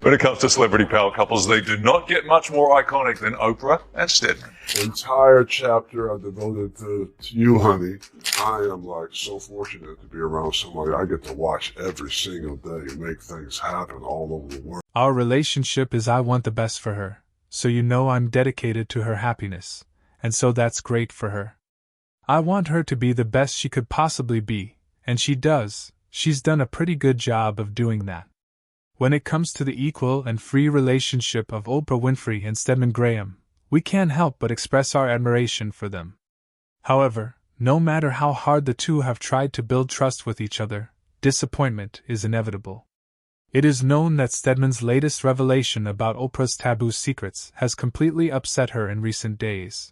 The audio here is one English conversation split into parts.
When it comes to celebrity power couples, they do not get much more iconic than Oprah and Stedman. Entire chapter I devoted to you, honey. I am so fortunate to be around somebody I get to watch every single day and make things happen all over the world. Our relationship is I want the best for her, so I'm dedicated to her happiness, and so that's great for her. I want her to be the best she could possibly be, and she does. She's done a pretty good job of doing that. When it comes to the equal and free relationship of Oprah Winfrey and Stedman Graham, we can't help but express our admiration for them. However, no matter how hard the two have tried to build trust with each other, disappointment is inevitable. It is known that Stedman's latest revelation about Oprah's taboo secrets has completely upset her in recent days.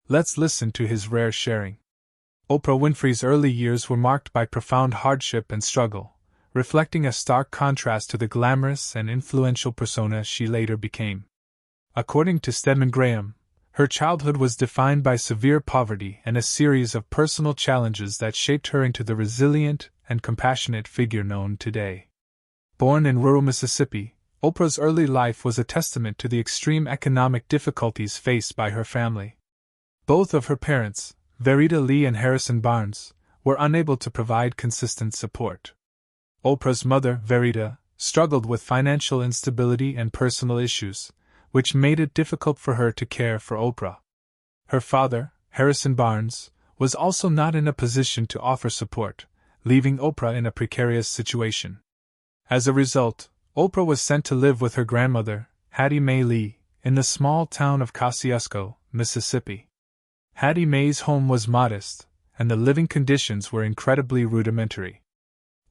Let's listen to his rare sharing. Oprah Winfrey's early years were marked by profound hardship and struggle, reflecting a stark contrast to the glamorous and influential persona she later became. According to Stedman Graham, her childhood was defined by severe poverty and a series of personal challenges that shaped her into the resilient and compassionate figure known today. Born in rural Mississippi, Oprah's early life was a testament to the extreme economic difficulties faced by her family. Both of her parents, Verita Lee and Harrison Barnes, were unable to provide consistent support. Oprah's mother, Verita, struggled with financial instability and personal issues, which made it difficult for her to care for Oprah. Her father, Harrison Barnes, was also not in a position to offer support, leaving Oprah in a precarious situation. As a result, Oprah was sent to live with her grandmother, Hattie Mae Lee, in the small town of Kosciuszko, Mississippi. Hattie Mae's home was modest, and the living conditions were incredibly rudimentary.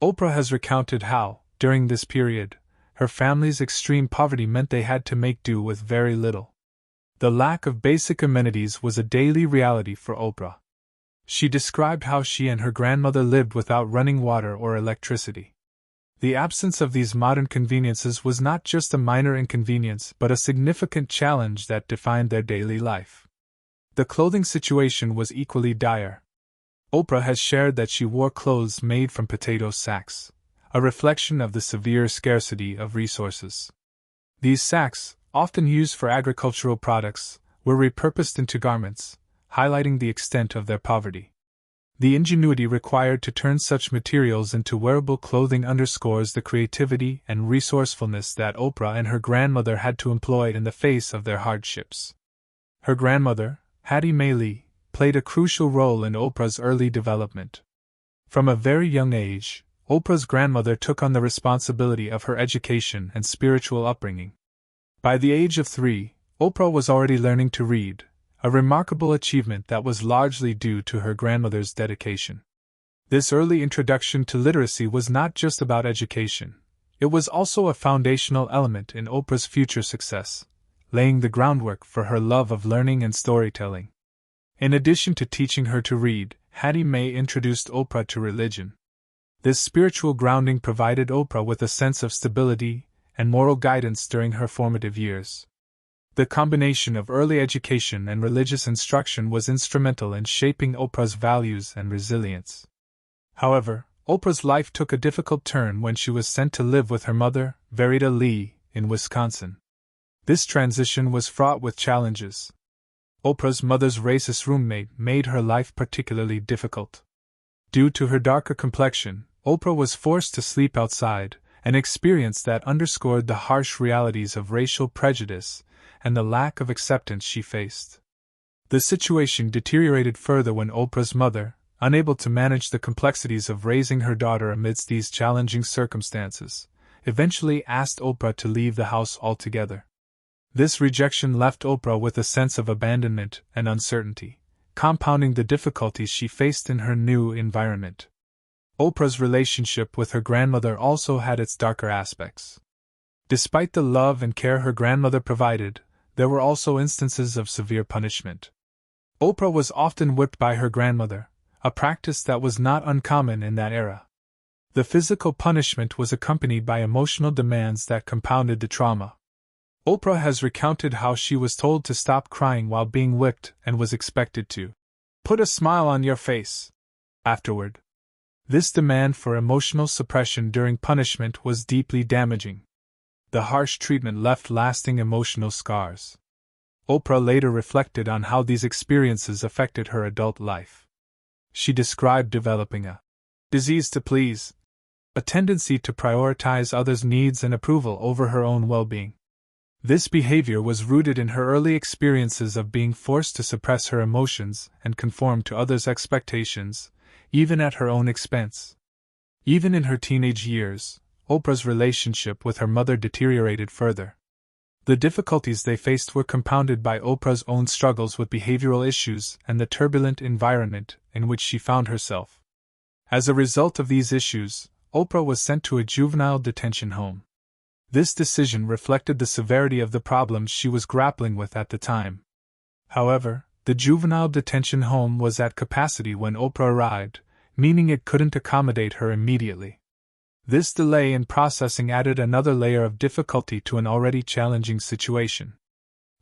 Oprah has recounted how, during this period, her family's extreme poverty meant they had to make do with very little. The lack of basic amenities was a daily reality for Oprah. She described how she and her grandmother lived without running water or electricity. The absence of these modern conveniences was not just a minor inconvenience but a significant challenge that defined their daily life. The clothing situation was equally dire. Oprah has shared that she wore clothes made from potato sacks, a reflection of the severe scarcity of resources. These sacks, often used for agricultural products, were repurposed into garments, highlighting the extent of their poverty. The ingenuity required to turn such materials into wearable clothing underscores the creativity and resourcefulness that Oprah and her grandmother had to employ in the face of their hardships. Her grandmother, Hattie Mae Lee, played a crucial role in Oprah's early development. From a very young age, Oprah's grandmother took on the responsibility of her education and spiritual upbringing. By the age of 3, Oprah was already learning to read, a remarkable achievement that was largely due to her grandmother's dedication. This early introduction to literacy was not just about education, it was also a foundational element in Oprah's future success, laying the groundwork for her love of learning and storytelling. In addition to teaching her to read, Hattie Mae introduced Oprah to religion. This spiritual grounding provided Oprah with a sense of stability and moral guidance during her formative years. The combination of early education and religious instruction was instrumental in shaping Oprah's values and resilience. However, Oprah's life took a difficult turn when she was sent to live with her mother, Verita Lee, in Wisconsin. This transition was fraught with challenges. Oprah's mother's racist roommate made her life particularly difficult. Due to her darker complexion, Oprah was forced to sleep outside, an experience that underscored the harsh realities of racial prejudice and the lack of acceptance she faced. The situation deteriorated further when Oprah's mother, unable to manage the complexities of raising her daughter amidst these challenging circumstances, eventually asked Oprah to leave the house altogether. This rejection left Oprah with a sense of abandonment and uncertainty, compounding the difficulties she faced in her new environment. Oprah's relationship with her grandmother also had its darker aspects. Despite the love and care her grandmother provided, there were also instances of severe punishment. Oprah was often whipped by her grandmother, a practice that was not uncommon in that era. The physical punishment was accompanied by emotional demands that compounded the trauma. Oprah has recounted how she was told to stop crying while being whipped and was expected to put a smile on your face afterward. This demand for emotional suppression during punishment was deeply damaging. The harsh treatment left lasting emotional scars. Oprah later reflected on how these experiences affected her adult life. She described developing a disease to please, a tendency to prioritize others' needs and approval over her own well-being. This behavior was rooted in her early experiences of being forced to suppress her emotions and conform to others' expectations, even at her own expense. Even in her teenage years, Oprah's relationship with her mother deteriorated further. The difficulties they faced were compounded by Oprah's own struggles with behavioral issues and the turbulent environment in which she found herself. As a result of these issues, Oprah was sent to a juvenile detention home. This decision reflected the severity of the problems she was grappling with at the time. However, the juvenile detention home was at capacity when Oprah arrived, meaning it couldn't accommodate her immediately. This delay in processing added another layer of difficulty to an already challenging situation.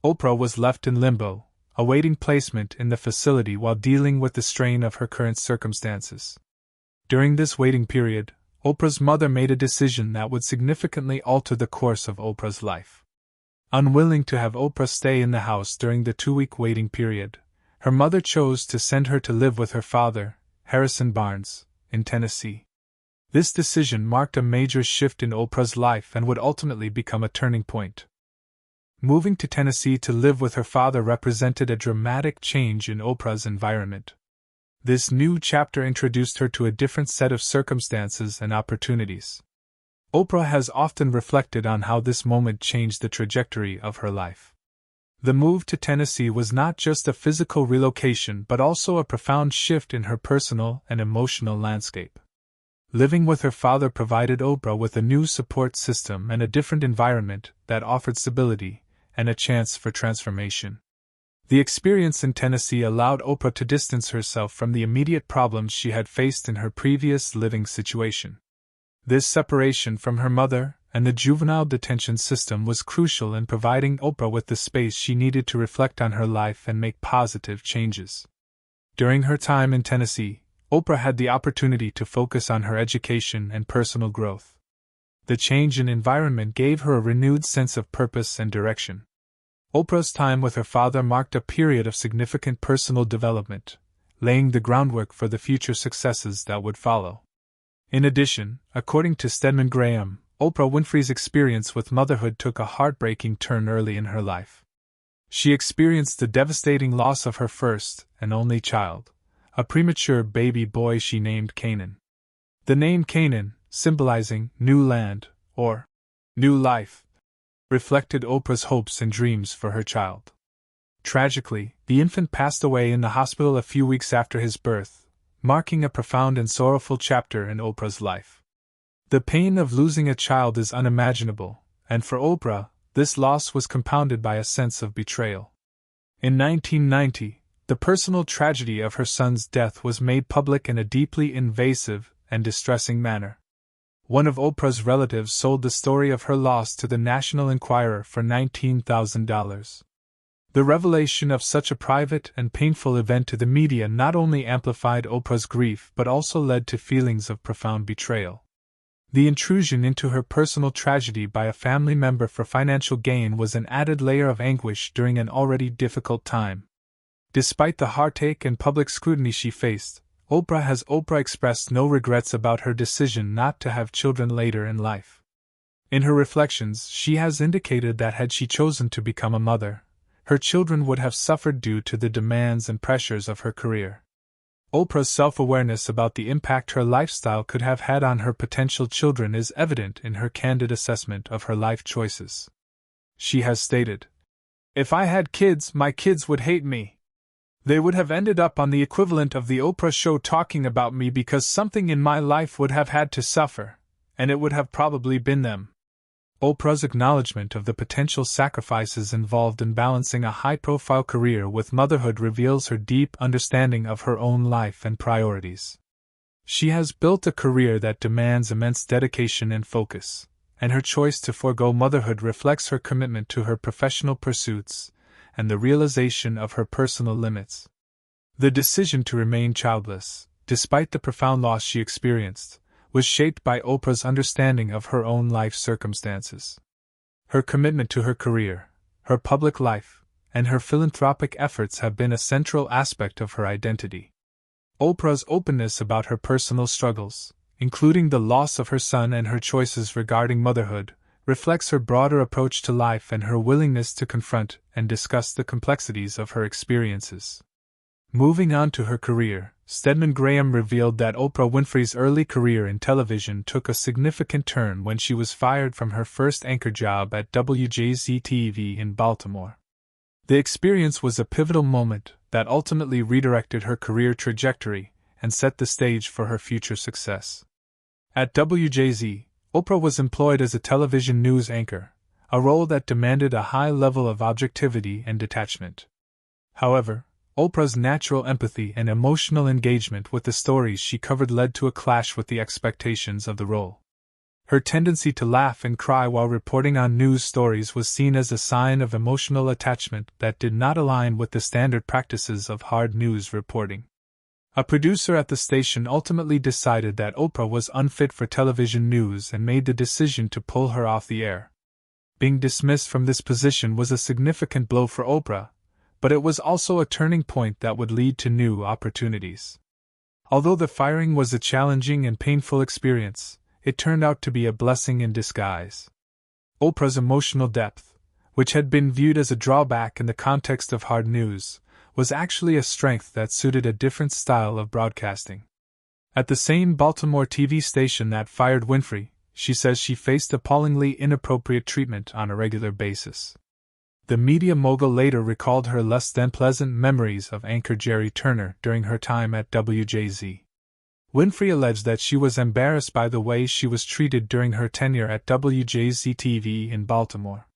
Oprah was left in limbo, awaiting placement in the facility while dealing with the strain of her current circumstances. During this waiting period, Oprah's mother made a decision that would significantly alter the course of Oprah's life. Unwilling to have Oprah stay in the house during the 2-week waiting period, her mother chose to send her to live with her father, Harrison Barnes, in Tennessee. This decision marked a major shift in Oprah's life and would ultimately become a turning point. Moving to Tennessee to live with her father represented a dramatic change in Oprah's environment. This new chapter introduced her to a different set of circumstances and opportunities. Oprah has often reflected on how this moment changed the trajectory of her life. The move to Tennessee was not just a physical relocation but also a profound shift in her personal and emotional landscape. Living with her father provided Oprah with a new support system and a different environment that offered stability and a chance for transformation. The experience in Tennessee allowed Oprah to distance herself from the immediate problems she had faced in her previous living situation. This separation from her mother and the juvenile detention system was crucial in providing Oprah with the space she needed to reflect on her life and make positive changes. During her time in Tennessee, Oprah had the opportunity to focus on her education and personal growth. The change in environment gave her a renewed sense of purpose and direction. Oprah's time with her father marked a period of significant personal development, laying the groundwork for the future successes that would follow. In addition, according to Stedman Graham, Oprah Winfrey's experience with motherhood took a heartbreaking turn early in her life. She experienced the devastating loss of her first and only child, a premature baby boy she named Canaan. The name Canaan, symbolizing new land or new life, reflected Oprah's hopes and dreams for her child. Tragically, the infant passed away in the hospital a few weeks after his birth, marking a profound and sorrowful chapter in Oprah's life. The pain of losing a child is unimaginable, and for Oprah, this loss was compounded by a sense of betrayal. In 1990, the personal tragedy of her son's death was made public in a deeply invasive and distressing manner. One of Oprah's relatives sold the story of her loss to the National Enquirer for $19,000. The revelation of such a private and painful event to the media not only amplified Oprah's grief but also led to feelings of profound betrayal. The intrusion into her personal tragedy by a family member for financial gain was an added layer of anguish during an already difficult time. Despite the heartache and public scrutiny she faced, Oprah expressed no regrets about her decision not to have children later in life. In her reflections, she has indicated that had she chosen to become a mother, her children would have suffered due to the demands and pressures of her career. Oprah's self-awareness about the impact her lifestyle could have had on her potential children is evident in her candid assessment of her life choices. She has stated, "If I had kids, my kids would hate me. They would have ended up on the equivalent of the Oprah show talking about me because something in my life would have had to suffer, and it would have probably been them." Oprah's acknowledgement of the potential sacrifices involved in balancing a high-profile career with motherhood reveals her deep understanding of her own life and priorities. She has built a career that demands immense dedication and focus, and her choice to forego motherhood reflects her commitment to her professional pursuits and the realization of her personal limits. The decision to remain childless, despite the profound loss she experienced, was shaped by Oprah's understanding of her own life circumstances. Her commitment to her career, her public life, and her philanthropic efforts have been a central aspect of her identity. Oprah's openness about her personal struggles, including the loss of her son and her choices regarding motherhood, reflects her broader approach to life and her willingness to confront and discuss the complexities of her experiences. Moving on to her career, Stedman Graham revealed that Oprah Winfrey's early career in television took a significant turn when she was fired from her first anchor job at WJZ-TV in Baltimore. The experience was a pivotal moment that ultimately redirected her career trajectory and set the stage for her future success. At WJZ, Oprah was employed as a television news anchor, a role that demanded a high level of objectivity and detachment. However, Oprah's natural empathy and emotional engagement with the stories she covered led to a clash with the expectations of the role. Her tendency to laugh and cry while reporting on news stories was seen as a sign of emotional attachment that did not align with the standard practices of hard news reporting. A producer at the station ultimately decided that Oprah was unfit for television news and made the decision to pull her off the air. Being dismissed from this position was a significant blow for Oprah, but it was also a turning point that would lead to new opportunities. Although the firing was a challenging and painful experience, it turned out to be a blessing in disguise. Oprah's emotional depth, which had been viewed as a drawback in the context of hard news, was actually a strength that suited a different style of broadcasting. At the same Baltimore TV station that fired Winfrey, she says she faced appallingly inappropriate treatment on a regular basis. The media mogul later recalled her less than pleasant memories of anchor Jerry Turner during her time at WJZ. Winfrey alleged that she was embarrassed by the way she was treated during her tenure at WJZ-TV in Baltimore.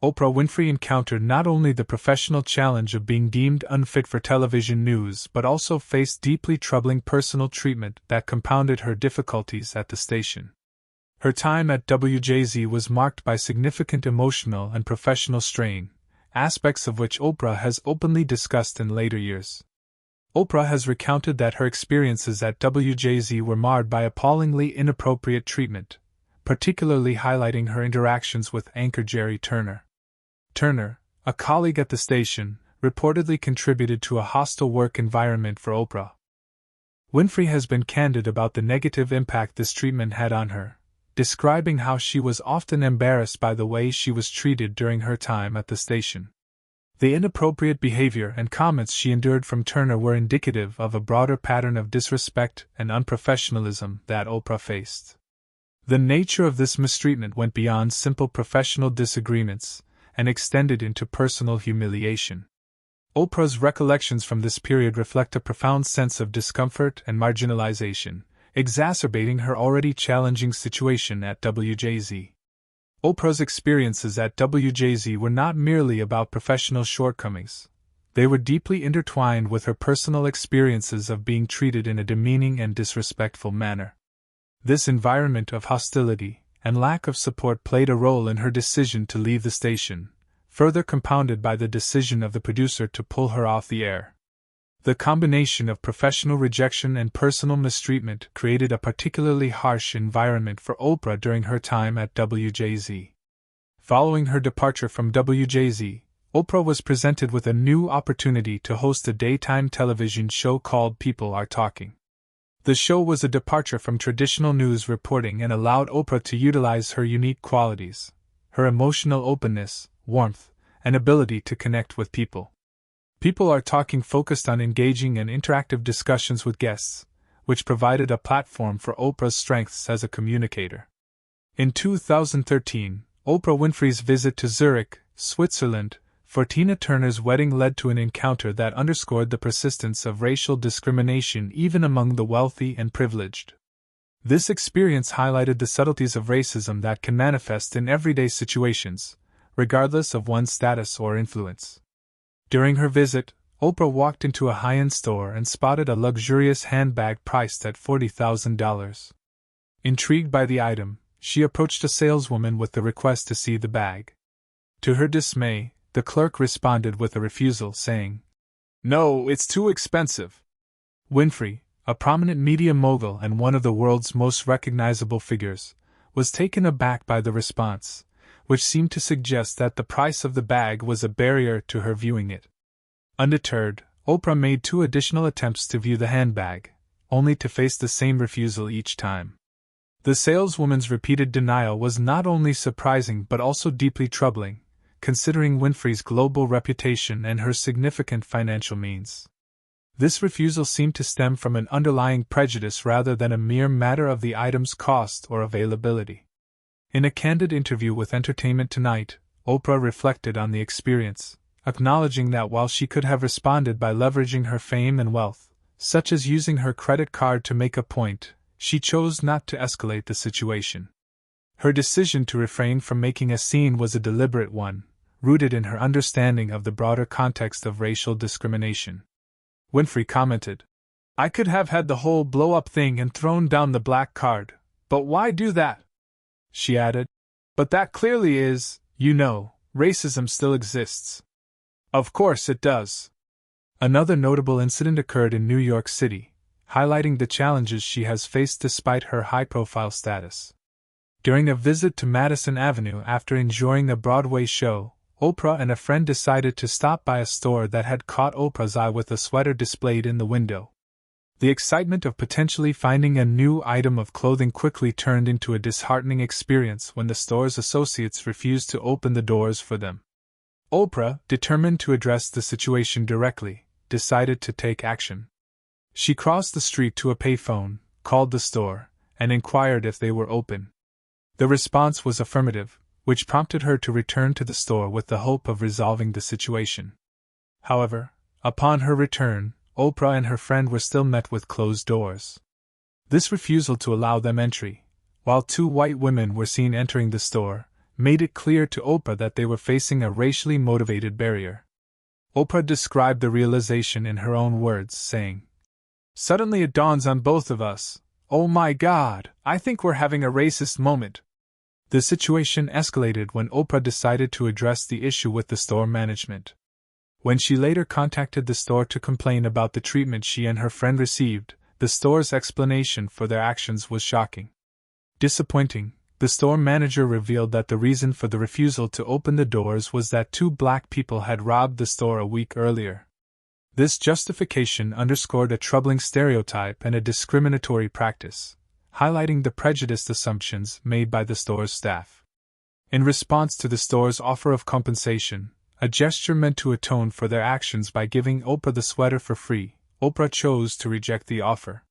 Oprah Winfrey encountered not only the professional challenge of being deemed unfit for television news but also faced deeply troubling personal treatment that compounded her difficulties at the station. Her time at WJZ was marked by significant emotional and professional strain, aspects of which Oprah has openly discussed in later years. Oprah has recounted that her experiences at WJZ were marred by appallingly inappropriate treatment, particularly highlighting her interactions with anchor Jerry Turner. Turner, a colleague at the station, reportedly contributed to a hostile work environment for Oprah. Winfrey has been candid about the negative impact this treatment had on her, describing how she was often embarrassed by the way she was treated during her time at the station. The inappropriate behavior and comments she endured from Turner were indicative of a broader pattern of disrespect and unprofessionalism that Oprah faced. The nature of this mistreatment went beyond simple professional disagreements and extended into personal humiliation. Oprah's recollections from this period reflect a profound sense of discomfort and marginalization, exacerbating her already challenging situation at WJZ. Oprah's experiences at WJZ were not merely about professional shortcomings. They were deeply intertwined with her personal experiences of being treated in a demeaning and disrespectful manner. This environment of hostility and lack of support played a role in her decision to leave the station, further compounded by the decision of the producer to pull her off the air. The combination of professional rejection and personal mistreatment created a particularly harsh environment for Oprah during her time at WJZ. Following her departure from WJZ, Oprah was presented with a new opportunity to host a daytime television show called People Are Talking. The show was a departure from traditional news reporting and allowed Oprah to utilize her unique qualities, her emotional openness, warmth, and ability to connect with people. People Are Talking focused on engaging and interactive discussions with guests, which provided a platform for Oprah's strengths as a communicator. In 2013, Oprah Winfrey's visit to Zurich, Switzerland, for Tina Turner's wedding led to an encounter that underscored the persistence of racial discrimination even among the wealthy and privileged. This experience highlighted the subtleties of racism that can manifest in everyday situations, regardless of one's status or influence. During her visit, Oprah walked into a high-end store and spotted a luxurious handbag priced at $40,000. Intrigued by the item, she approached a saleswoman with the request to see the bag. To her dismay, the clerk responded with a refusal, saying, "No, it's too expensive." Winfrey, a prominent media mogul and one of the world's most recognizable figures, was taken aback by the response, which seemed to suggest that the price of the bag was a barrier to her viewing it. Undeterred, Oprah made 2 additional attempts to view the handbag, only to face the same refusal each time. The saleswoman's repeated denial was not only surprising but also deeply troubling, considering Winfrey's global reputation and her significant financial means. This refusal seemed to stem from an underlying prejudice rather than a mere matter of the item's cost or availability. In a candid interview with Entertainment Tonight, Oprah reflected on the experience, acknowledging that while she could have responded by leveraging her fame and wealth, such as using her credit card to make a point, she chose not to escalate the situation. Her decision to refrain from making a scene was a deliberate one, rooted in her understanding of the broader context of racial discrimination. Winfrey commented, "I could have had the whole blow-up thing and thrown down the black card, but why do that?" She added, "But that clearly is, racism still exists." "Of course it does." Another notable incident occurred in New York City, highlighting the challenges she has faced despite her high-profile status. During a visit to Madison Avenue after enjoying a Broadway show, Oprah and a friend decided to stop by a store that had caught Oprah's eye with a sweater displayed in the window. The excitement of potentially finding a new item of clothing quickly turned into a disheartening experience when the store's associates refused to open the doors for them. Oprah, determined to address the situation directly, decided to take action. She crossed the street to a payphone, called the store, and inquired if they were open. The response was affirmative, which prompted her to return to the store with the hope of resolving the situation. However, upon her return, Oprah and her friend were still met with closed doors. This refusal to allow them entry, while 2 white women were seen entering the store, made it clear to Oprah that they were facing a racially motivated barrier. Oprah described the realization in her own words, saying, "Suddenly it dawns on both of us, oh my God, I think we're having a racist moment." The situation escalated when Oprah decided to address the issue with the store management. When she later contacted the store to complain about the treatment she and her friend received, the store's explanation for their actions was shocking. Disappointing, the store manager revealed that the reason for the refusal to open the doors was that 2 black people had robbed the store a week earlier. This justification underscored a troubling stereotype and a discriminatory practice, highlighting the prejudiced assumptions made by the store's staff. In response to the store's offer of compensation, a gesture meant to atone for their actions by giving Oprah the sweater for free, Oprah chose to reject the offer.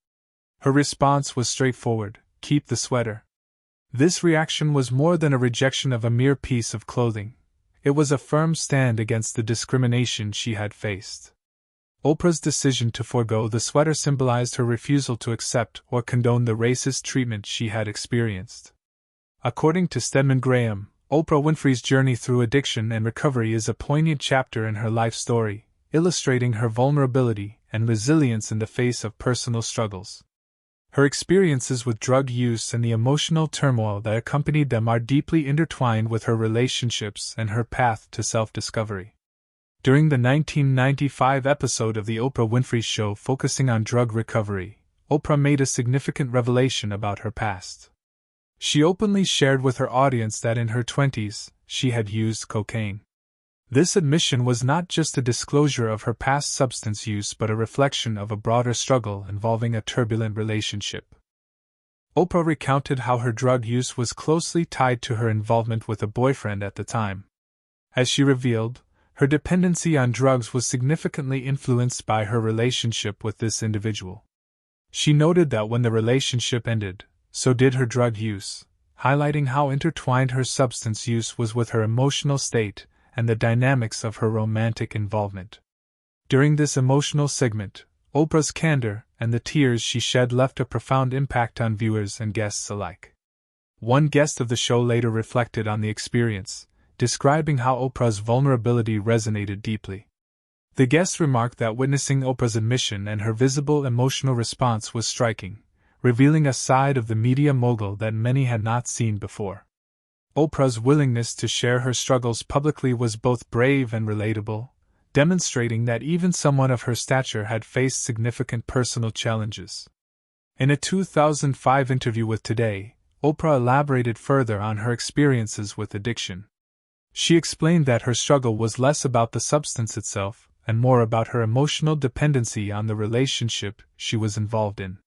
Her response was straightforward: "Keep the sweater." This reaction was more than a rejection of a mere piece of clothing. It was a firm stand against the discrimination she had faced. Oprah's decision to forego the sweater symbolized her refusal to accept or condone the racist treatment she had experienced. According to Stedman Graham, Oprah Winfrey's journey through addiction and recovery is a poignant chapter in her life story, illustrating her vulnerability and resilience in the face of personal struggles. Her experiences with drug use and the emotional turmoil that accompanied them are deeply intertwined with her relationships and her path to self-discovery. During the 1995 episode of The Oprah Winfrey Show focusing on drug recovery, Oprah made a significant revelation about her past. She openly shared with her audience that in her 20s, she had used cocaine. This admission was not just a disclosure of her past substance use but a reflection of a broader struggle involving a turbulent relationship. Oprah recounted how her drug use was closely tied to her involvement with a boyfriend at the time. As she revealed, her dependency on drugs was significantly influenced by her relationship with this individual. She noted that when the relationship ended, so did her drug use, highlighting how intertwined her substance use was with her emotional state and the dynamics of her romantic involvement. During this emotional segment, Oprah's candor and the tears she shed left a profound impact on viewers and guests alike. One guest of the show later reflected on the experience, describing how Oprah's vulnerability resonated deeply. The guest remarked that witnessing Oprah's admission and her visible emotional response was striking, revealing a side of the media mogul that many had not seen before. Oprah's willingness to share her struggles publicly was both brave and relatable, demonstrating that even someone of her stature had faced significant personal challenges. In a 2005 interview with Today, Oprah elaborated further on her experiences with addiction. She explained that her struggle was less about the substance itself and more about her emotional dependency on the relationship she was involved in.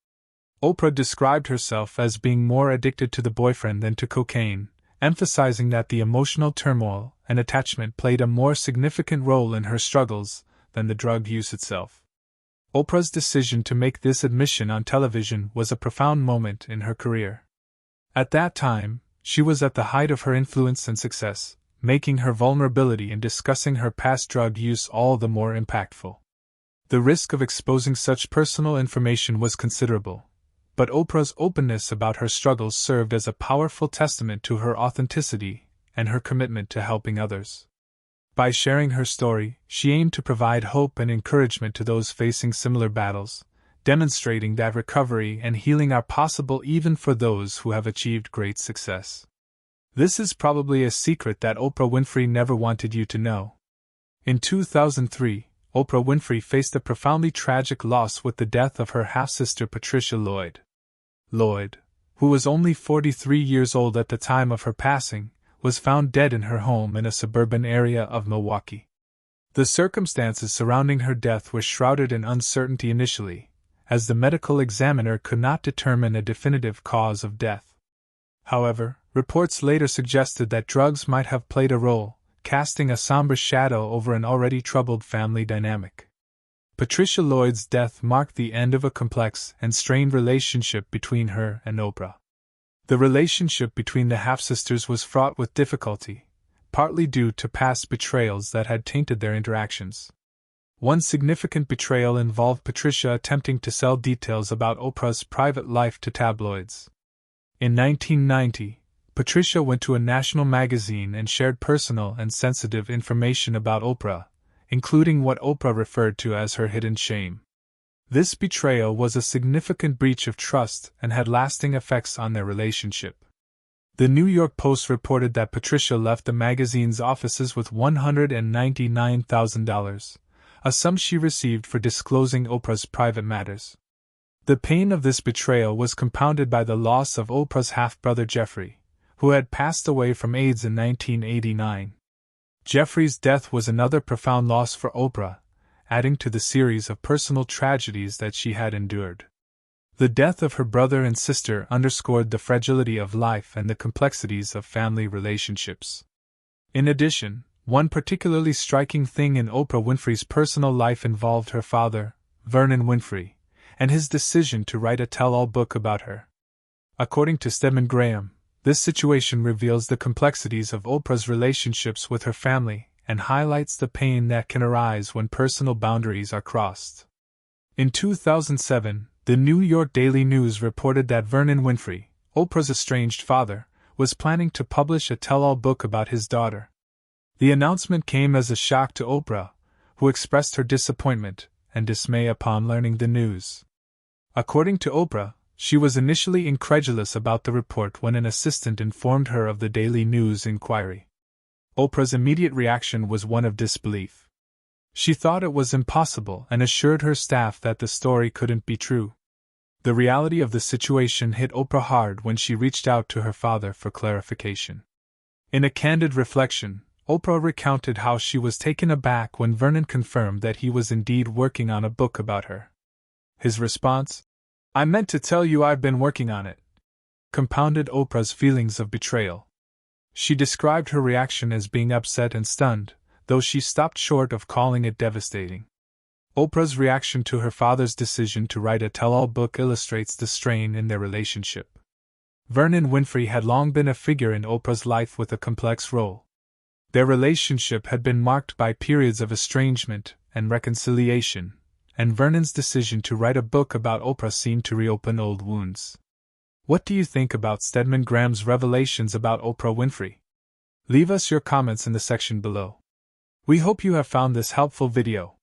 Oprah described herself as being more addicted to the boyfriend than to cocaine, emphasizing that the emotional turmoil and attachment played a more significant role in her struggles than the drug use itself. Oprah's decision to make this admission on television was a profound moment in her career. At that time, she was at the height of her influence and success, making her vulnerability in discussing her past drug use all the more impactful. The risk of exposing such personal information was considerable, but Oprah's openness about her struggles served as a powerful testament to her authenticity and her commitment to helping others. By sharing her story, she aimed to provide hope and encouragement to those facing similar battles, demonstrating that recovery and healing are possible even for those who have achieved great success. This is probably a secret that Oprah Winfrey never wanted you to know. In 2003, Oprah Winfrey faced a profoundly tragic loss with the death of her half-sister Patricia Lloyd. Lloyd, who was only 43 years old at the time of her passing, was found dead in her home in a suburban area of Milwaukee. The circumstances surrounding her death were shrouded in uncertainty initially, as the medical examiner could not determine a definitive cause of death. However, reports later suggested that drugs might have played a role, casting a somber shadow over an already troubled family dynamic. Patricia Lloyd's death marked the end of a complex and strained relationship between her and Oprah. The relationship between the half-sisters was fraught with difficulty, partly due to past betrayals that had tainted their interactions. One significant betrayal involved Patricia attempting to sell details about Oprah's private life to tabloids. In 1990, Patricia went to a national magazine and shared personal and sensitive information about Oprah, including what Oprah referred to as her hidden shame. This betrayal was a significant breach of trust and had lasting effects on their relationship. The New York Post reported that Patricia left the magazine's offices with $199,000, a sum she received for disclosing Oprah's private matters. The pain of this betrayal was compounded by the loss of Oprah's half-brother Jeffrey, who had passed away from AIDS in 1989. Jeffrey's death was another profound loss for Oprah, adding to the series of personal tragedies that she had endured. The death of her brother and sister underscored the fragility of life and the complexities of family relationships. In addition, one particularly striking thing in Oprah Winfrey's personal life involved her father, Vernon Winfrey, and his decision to write a tell-all book about her. According to Stedman Graham, this situation reveals the complexities of Oprah's relationships with her family and highlights the pain that can arise when personal boundaries are crossed. In 2007, the New York Daily News reported that Vernon Winfrey, Oprah's estranged father, was planning to publish a tell-all book about his daughter. The announcement came as a shock to Oprah, who expressed her disappointment and dismay upon learning the news. According to Oprah, she was initially incredulous about the report when an assistant informed her of the Daily News inquiry. Oprah's immediate reaction was one of disbelief. She thought it was impossible and assured her staff that the story couldn't be true. The reality of the situation hit Oprah hard when she reached out to her father for clarification. In a candid reflection, Oprah recounted how she was taken aback when Vernon confirmed that he was indeed working on a book about her. His response, "I meant to tell you I've been working on it," compounded Oprah's feelings of betrayal. She described her reaction as being upset and stunned, though she stopped short of calling it devastating. Oprah's reaction to her father's decision to write a tell-all book illustrates the strain in their relationship. Vernon Winfrey had long been a figure in Oprah's life with a complex role. Their relationship had been marked by periods of estrangement and reconciliation, and Vernon's decision to write a book about Oprah seemed to reopen old wounds. What do you think about Stedman Graham's revelations about Oprah Winfrey? Leave us your comments in the section below. We hope you have found this helpful video.